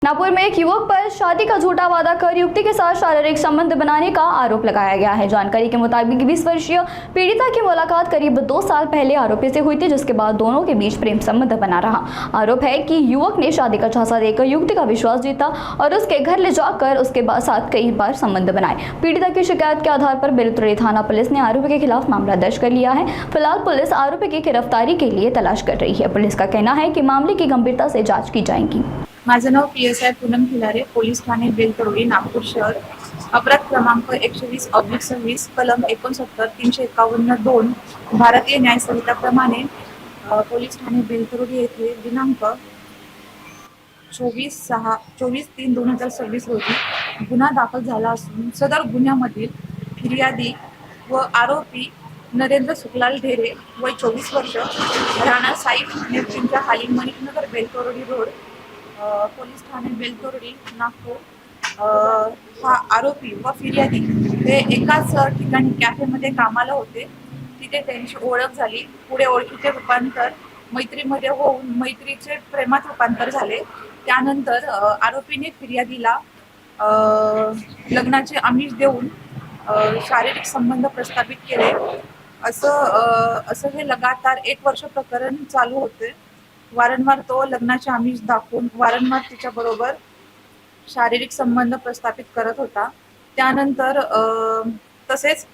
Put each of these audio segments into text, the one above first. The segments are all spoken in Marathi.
नागपुर में एक युवक पर शादी का झूठा वादा कर युवती के साथ शारीरिक संबंध बनाने का आरोप लगाया गया है। जानकारी के मुताबिक 20 वर्षीय पीड़िता की मुलाकात करीब 2 साल पहले आरोपी से हुई थी, जिसके बाद दोनों के बीच प्रेम संबंध बना रहा। आरोप है कि युवक ने शादी का झांसा देकर युवती का विश्वास जीता और उसके घर ले जाकर उसके साथ कई बार संबंध बनाए। पीड़िता की शिकायत के आधार पर बेलतोड़ी थाना पुलिस ने आरोपी के खिलाफ मामला दर्ज कर लिया है। फिलहाल पुलिस आरोपी की गिरफ्तारी के लिए तलाश कर रही है। पुलिस का कहना है कि मामले की गंभीरता से जाँच की जाएगी। माझं नाव PSI पूनम खिलारे, पोलीस ठाणे बेलतोडी, नागपूर शहर। अपराध क्रमांक 120/26 कलम 69 351-2 भारतीय न्याय संहिताप्रमाणे पोलीस ठाणे बेलतोडी येथे दिनांक 24/3/2026 रोजी गुन्हा दाखल झाला असून सदर गुन्ह्यामधील फिर्यादी व आरोपी नरेंद्र सुखलाल ढेरे वय 24 वर्ष, राहणार साई नेपचिंच्या खाली मणिकनगर बेलतोडी रोड, पोलीस ठाणे बेलतोडी, नागपूर। हा आरोपी व फिर्यादी हे एकाच ठिकाणी कॅफेमध्ये कामाला होते। तिथे त्यांची ओळख झाली। पुढे ओळखीचे रूपांतर मैत्रीमध्ये होऊन मैत्रीचे प्रेमात रूपांतर झाले। त्यानंतर आरोपीने फिर्यादीला लग्नाचे आमिष देऊन शारीरिक संबंध प्रस्थापित केले। असं हे लगातार 1 वर्ष प्रकरण चालू होते। वारंवार तो लग्नाचे आमिष दाखवून वारंवार तिच्याबरोबर शारीरिक संबंध प्रस्थापित करत होता। त्यानंतर तसेच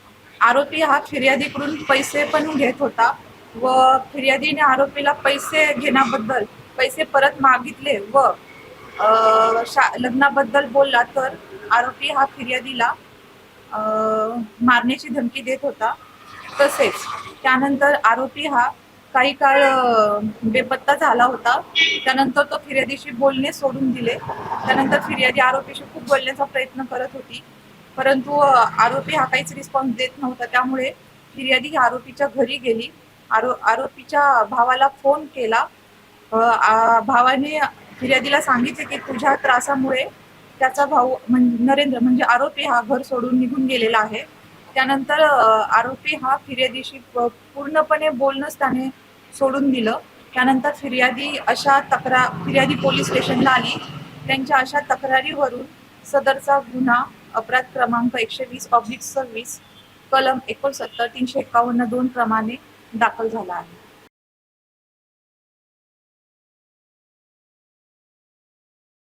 आरोपी हा फिर्यादीकडून पैसे पण घेत होता व फिर्यादीने आरोपीला पैसे परत मागितले व लग्नाबद्दल बोलला तर आरोपी हा फिर्यादीला मारण्याची धमकी देत होता। तसेच त्यानंतर आरोपी हा काही काळ बेपत्ता झाला होता। त्यानंतर तो फिर्यादीशी बोलणे सोडून दिले। त्यानंतर फिर्यादी आरोपीशी खूप बोलण्याचा प्रयत्न करत होती, परंतु आरोपी हा काहीच रिस्पॉन्स देत नव्हता। त्यामुळे फिर्यादी आरोपीच्या घरी गेली। आरोपीच्या भावाला फोन केला। भावाने फिर्यादीला सांगितले की तुझ्या त्रासामुळे त्याचा भाऊ नरेंद्र म्हणजे आरोपी हा घर सोडून निघून गेलेला आहे। त्यानंतर आरोपी हा फिर्यादीशी पूर्णपणे बोलणंच त्याने सोडून दिलं। त्यानंतर फिर्यादी पोलीस स्टेशनला आली। त्यांच्या अशा तक्रारीवरून सदरचा गुन्हा अपराध क्रमांक 120/26 कलम 69 351-2 प्रमाणे दाखल झाला आहे।